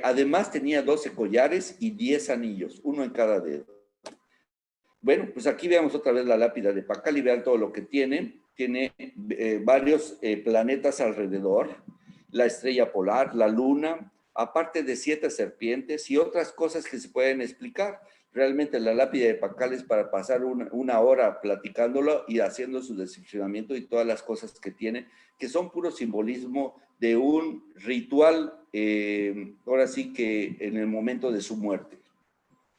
Además tenía 12 collares y 10 anillos, uno en cada dedo. Bueno, pues aquí veamos otra vez la lápida de Pacal y vean todo lo que tiene. Tiene varios planetas alrededor, la estrella polar, la luna, aparte de 7 serpientes y otras cosas que se pueden explicar. Realmente la lápida de Pacal es para pasar una hora platicándolo y haciendo su desciframiento y todas las cosas que tiene, que son puro simbolismo de un ritual, ahora sí que en el momento de su muerte.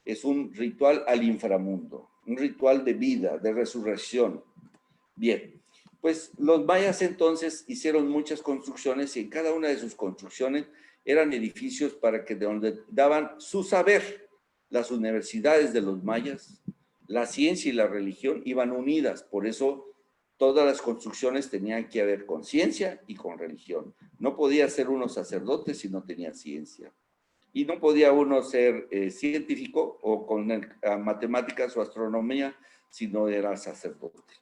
Es un ritual al inframundo, un ritual de vida, de resurrección. Bien, pues los mayas entonces hicieron muchas construcciones y en cada una de sus construcciones eran edificios para que de donde daban su saber. Las universidades de los mayas, la ciencia y la religión iban unidas, por eso todas las construcciones tenían que haber con ciencia y con religión. No podía ser uno sacerdote si no tenía ciencia. Y no podía uno ser científico o con matemáticas o astronomía si no era sacerdote.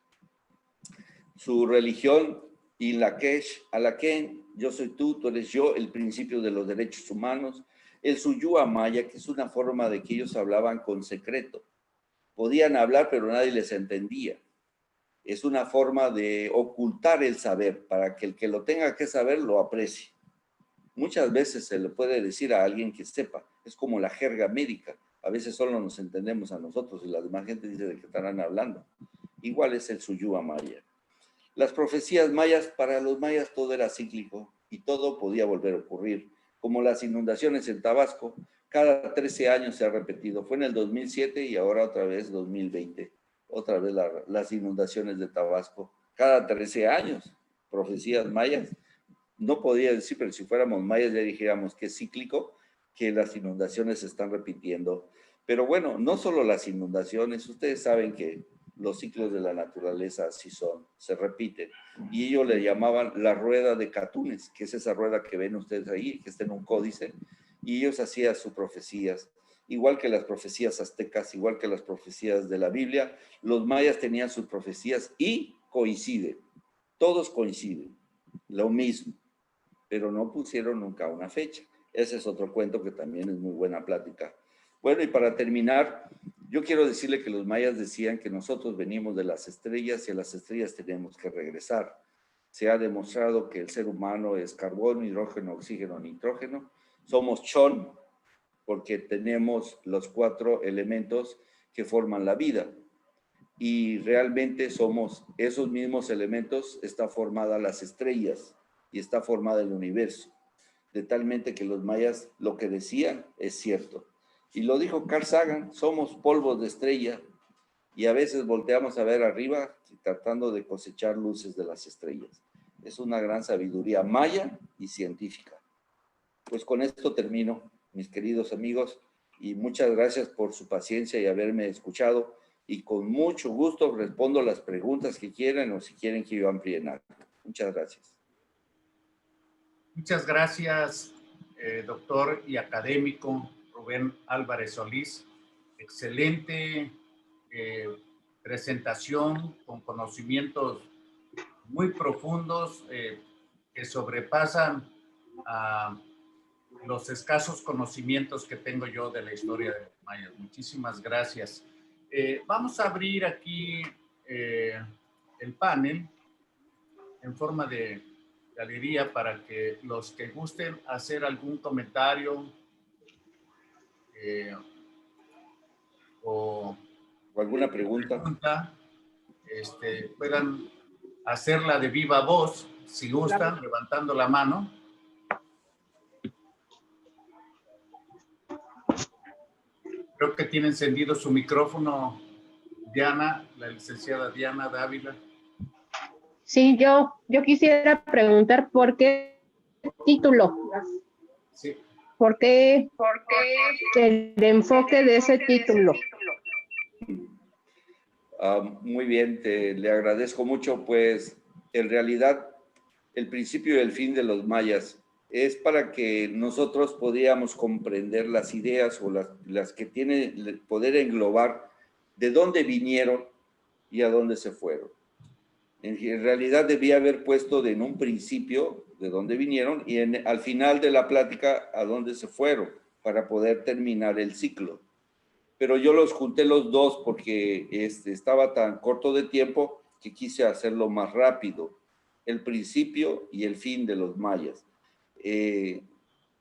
Su religión, Inlakesh, Alaken, yo soy tú eres yo, el principio de los derechos humanos. El Suyua Maya, que es una forma de que ellos hablaban con secreto. Podían hablar, pero nadie les entendía. Es una forma de ocultar el saber para que el que lo tenga que saber lo aprecie. Muchas veces se le puede decir a alguien que sepa, es como la jerga médica. A veces solo nos entendemos a nosotros y la demás gente dice de qué estarán hablando. Igual es el Suyua Maya. Las profecías mayas, para los mayas todo era cíclico y todo podía volver a ocurrir, como las inundaciones en Tabasco, cada 13 años se ha repetido. Fue en el 2007 y ahora otra vez 2020, otra vez las inundaciones de Tabasco, cada 13 años, profecías mayas. No podía decir, pero si fuéramos mayas ya dijéramos que es cíclico, que las inundaciones se están repitiendo. Pero bueno, no solo las inundaciones, ustedes saben que los ciclos de la naturaleza así son, se repiten. Y ellos le llamaban la rueda de Catunes, que es esa rueda que ven ustedes ahí, que está en un códice, y ellos hacían sus profecías. Igual que las profecías aztecas, igual que las profecías de la Biblia, los mayas tenían sus profecías y coinciden, todos coinciden, lo mismo, pero no pusieron nunca una fecha. Ese es otro cuento que también es muy buena plática. Bueno, y para terminar, yo quiero decirle que los mayas decían que nosotros venimos de las estrellas y a las estrellas tenemos que regresar. Se ha demostrado que el ser humano es carbono, hidrógeno, oxígeno, nitrógeno. Somos chon porque tenemos los 4 elementos que forman la vida. Y realmente somos esos mismos elementos, está formada las estrellas y está formada el universo. De talmente que los mayas lo que decían es cierto. Y lo dijo Carl Sagan, somos polvos de estrella y a veces volteamos a ver arriba tratando de cosechar luces de las estrellas. Es una gran sabiduría maya y científica. Pues con esto termino, mis queridos amigos, y muchas gracias por su paciencia y haberme escuchado. Y con mucho gusto respondo las preguntas que quieran o si quieren que yo amplíe algo. Muchas gracias. Muchas gracias, doctor y académico Rubén Álvarez Solís. Excelente presentación con conocimientos muy profundos que sobrepasan a los escasos conocimientos que tengo yo de la historia de los mayas. Muchísimas gracias. Vamos a abrir aquí el panel en forma de galería para que los que gusten hacer algún comentario eh, o alguna pregunta. puedan hacerla de viva voz, si gustan, levantando la mano. Creo que tiene encendido su micrófono Diana, la licenciada Diana Dávila. Sí, yo quisiera preguntar por qué título. Sí. ¿Por qué el enfoque de ese título? Muy bien, le agradezco mucho. Pues en realidad el principio y el fin de los mayas es para que nosotros podíamos comprender las ideas o las que tiene poder englobar de dónde vinieron y a dónde se fueron. En realidad debía haber puesto en un principio de dónde vinieron y al final de la plática a dónde se fueron para poder terminar el ciclo. Pero yo los junté los dos porque estaba tan corto de tiempo que quise hacerlo más rápido. El principio y el fin de los mayas.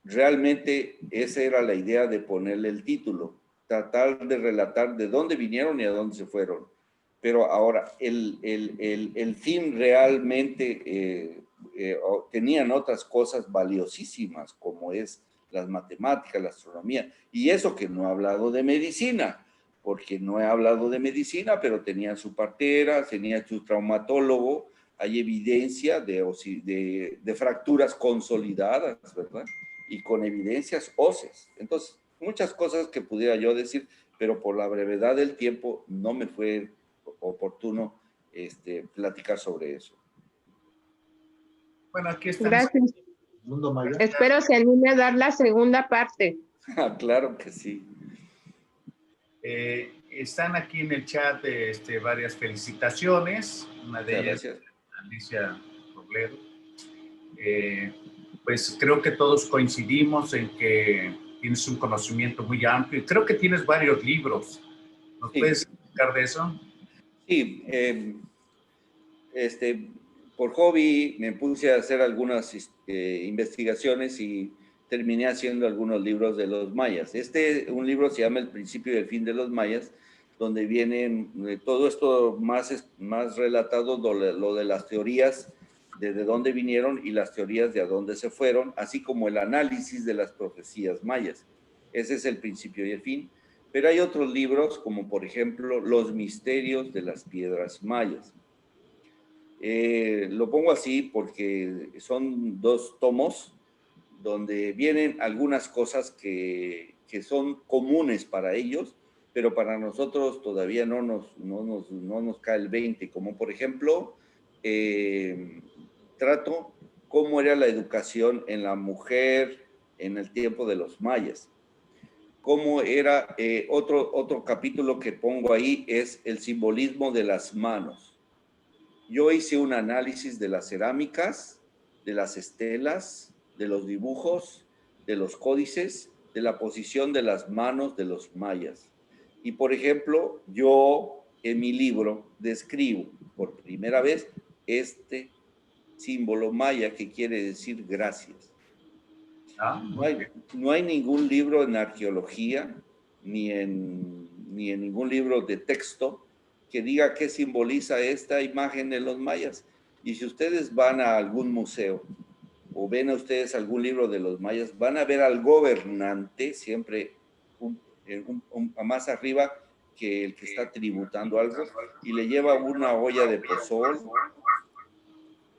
Realmente esa era la idea de ponerle el título, tratar de relatar de dónde vinieron y a dónde se fueron. Pero ahora, el fin realmente tenían otras cosas valiosísimas, como es las matemáticas, la astronomía, y eso que no he hablado de medicina, porque no he hablado de medicina, pero tenía su partera, tenía su traumatólogo, hay evidencia de fracturas consolidadas, ¿verdad? Y con evidencias óseas. Entonces, muchas cosas que pudiera yo decir, pero por la brevedad del tiempo no me fue oportuno platicar sobre eso. Bueno, aquí están. Gracias. Mundo Maya. Espero se anime a dar la segunda parte. Claro que sí. Están aquí en el chat varias felicitaciones. Una de ellas, gracias. Alicia Robledo. Pues creo que todos coincidimos en que tienes un conocimiento muy amplio y creo que tienes varios libros. ¿Nos puedes explicar de eso? Sí, por hobby me puse a hacer algunas investigaciones y terminé haciendo algunos libros de los mayas. Un libro se llama El principio y el fin de los mayas, donde vienen todo esto más relatado, lo de las teorías de dónde vinieron y las teorías de a dónde se fueron, así como el análisis de las profecías mayas. Ese es el principio y el fin. Pero hay otros libros, como por ejemplo Los misterios de las piedras mayas. Lo pongo así porque son 2 tomos donde vienen algunas cosas que son comunes para ellos, pero para nosotros todavía no nos cae el 20, como por ejemplo, trato cómo era la educación en la mujer en el tiempo de los mayas. Cómo era, otro capítulo que pongo ahí es el simbolismo de las manos. Yo hice un análisis de las cerámicas, de las estelas, de los dibujos, de los códices, de la posición de las manos de los mayas. Y, por ejemplo, yo en mi libro describo por primera vez este símbolo maya que quiere decir gracias. No hay ningún libro en arqueología ni en ningún libro de texto que diga qué simboliza esta imagen de los mayas. Y si ustedes van a algún museo o ven a ustedes algún libro de los mayas, van a ver al gobernante siempre más arriba que el que está tributando algo y le lleva una olla de pozol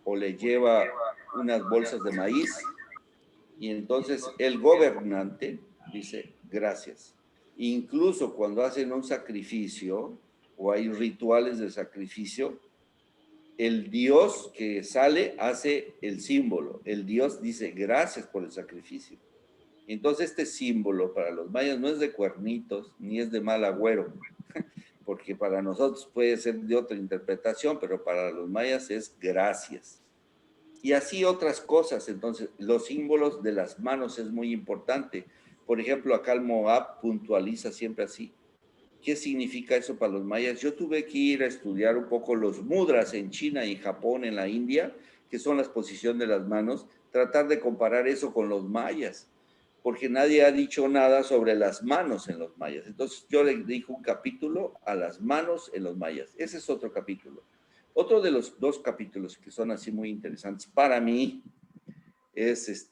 o le lleva unas bolsas de maíz. Y entonces el gobernante dice gracias. Incluso cuando hacen un sacrificio o hay rituales de sacrificio, el dios que sale hace el símbolo. El dios dice gracias por el sacrificio. Entonces este símbolo para los mayas no es de cuernitos ni es de mal agüero, porque para nosotros puede ser de otra interpretación, pero para los mayas es gracias. Y así otras cosas. Entonces, los símbolos de las manos es muy importante. Por ejemplo, acá el Moab puntualiza siempre así. ¿Qué significa eso para los mayas? Yo tuve que ir a estudiar un poco los mudras en China y Japón, en la India, que son las posiciones de las manos, tratar de comparar eso con los mayas. porque nadie ha dicho nada sobre las manos en los mayas. Entonces yo le dedico un capítulo a las manos en los mayas. Ese es otro capítulo. Otro de los dos capítulos que son así muy interesantes para mí es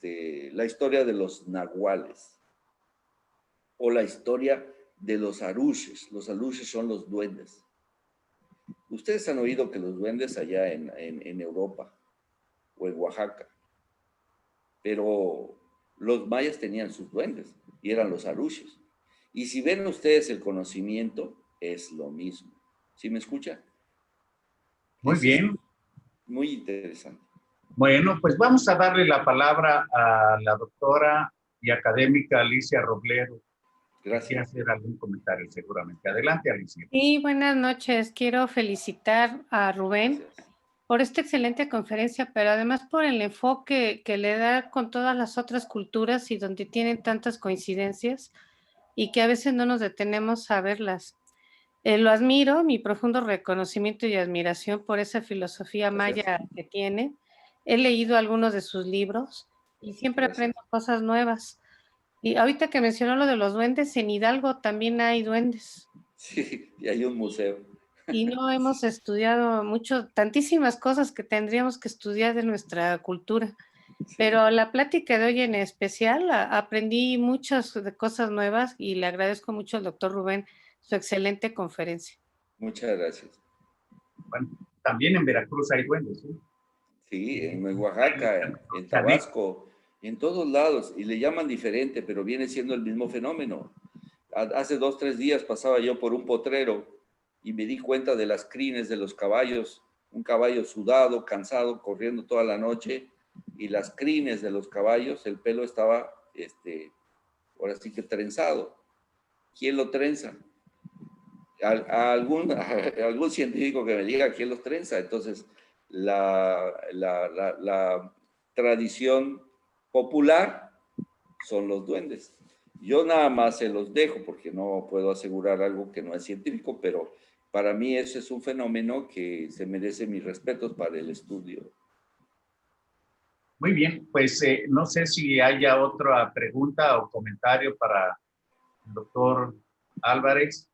la historia de los nahuales o la historia de los aruches. Los aruches son los duendes. Ustedes han oído que los duendes allá en Europa o en Oaxaca, pero los mayas tenían sus duendes y eran los aruches. Y si ven ustedes el conocimiento, es lo mismo. ¿Sí me escucha? Muy bien. Muy interesante. Bueno, pues vamos a darle la palabra a la doctora y académica Alicia Robledo. Gracias. Quiere hacer algún comentario seguramente. Adelante, Alicia. Sí, buenas noches. Quiero felicitar a Rubén Gracias. por esta excelente conferencia, pero además por el enfoque que le da con todas las otras culturas y donde tienen tantas coincidencias y que a veces no nos detenemos a verlas. Lo admiro, mi profundo reconocimiento y admiración por esa filosofía Gracias. maya que tiene. He leído algunos de sus libros y siempre Gracias. aprendo cosas nuevas. Y ahorita que mencionó lo de los duendes, en Hidalgo también hay duendes. Sí, y hay un museo. Y no hemos estudiado mucho, tantísimas cosas que tendríamos que estudiar de nuestra cultura. Sí. Pero la plática de hoy en especial, aprendí muchas cosas nuevas y le agradezco mucho al doctor Rubén su excelente conferencia. Muchas gracias. Bueno, también en Veracruz hay duendes, ¿sí? Sí, en Oaxaca, en Tabasco, en todos lados, y le llaman diferente, pero viene siendo el mismo fenómeno. Hace 2, 3 días pasaba yo por un potrero y me di cuenta de las crines de los caballos, un caballo sudado, cansado, corriendo toda la noche, y las crines de los caballos, el pelo estaba, ahora sí que trenzado. ¿Quién lo trenza? Algún científico que me diga quién los trenza. Entonces, la tradición popular son los duendes. Yo nada más se los dejo porque no puedo asegurar algo que no es científico, pero para mí ese es un fenómeno que se merece mis respetos para el estudio. Muy bien, pues no sé si haya otra pregunta o comentario para el doctor Álvarez.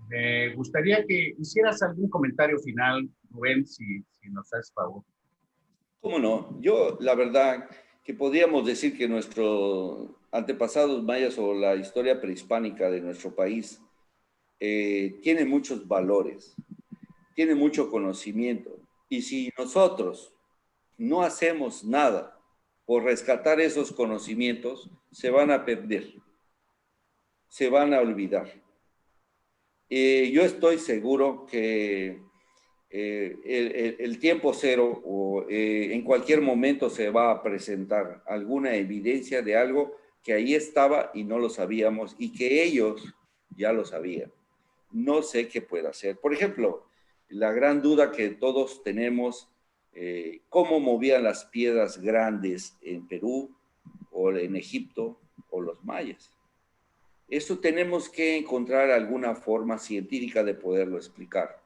Me gustaría que hicieras algún comentario final, Rubén, si nos haces favor. ¿Cómo no? Yo, la verdad, que podríamos decir que nuestros antepasados mayas o la historia prehispánica de nuestro país tiene muchos valores, tiene mucho conocimiento. Y si nosotros no hacemos nada por rescatar esos conocimientos, se van a perder, se van a olvidar. Yo estoy seguro que el tiempo cero o en cualquier momento se va a presentar alguna evidencia de algo que ahí estaba y no lo sabíamos y que ellos ya lo sabían. No sé qué pueda hacer. Por ejemplo, la gran duda que todos tenemos, cómo movían las piedras grandes en Perú o en Egipto o los mayas. Eso tenemos que encontrar alguna forma científica de poderlo explicar.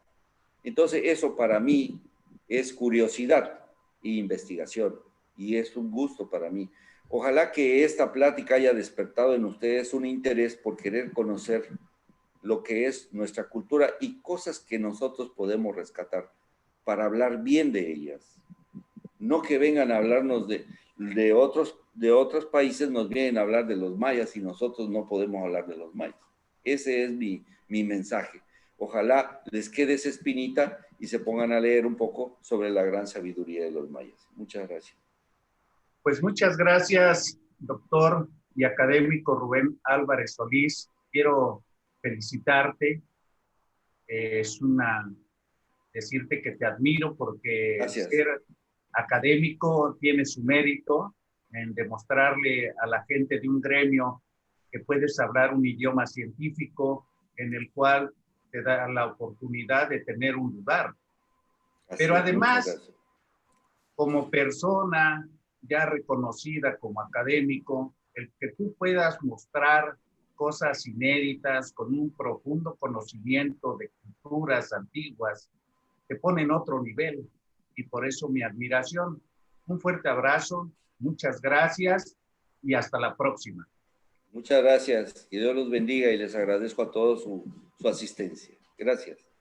Entonces, eso para mí es curiosidad e investigación y es un gusto para mí. Ojalá que esta plática haya despertado en ustedes un interés por querer conocer lo que es nuestra cultura y cosas que nosotros podemos rescatar para hablar bien de ellas. No que vengan a hablarnos de otros países, nos vienen a hablar de los mayas y nosotros no podemos hablar de los mayas. Ese es mi mensaje. Ojalá les quede esa espinita y se pongan a leer un poco sobre la gran sabiduría de los mayas. Muchas gracias. Pues muchas gracias, doctor y académico Rubén Álvarez Solís. Quiero felicitarte. Decirte que te admiro porque Gracias. ser académico tiene su mérito en demostrarle a la gente de un gremio que puedes hablar un idioma científico en el cual te da la oportunidad de tener un lugar. Pero además, como persona ya reconocida como académico, el que tú puedas mostrar cosas inéditas con un profundo conocimiento de culturas antiguas, te pone en otro nivel y por eso mi admiración. Un fuerte abrazo, Muchas gracias y hasta la próxima. Muchas gracias. Que Dios los bendiga y les agradezco a todos su asistencia. Gracias.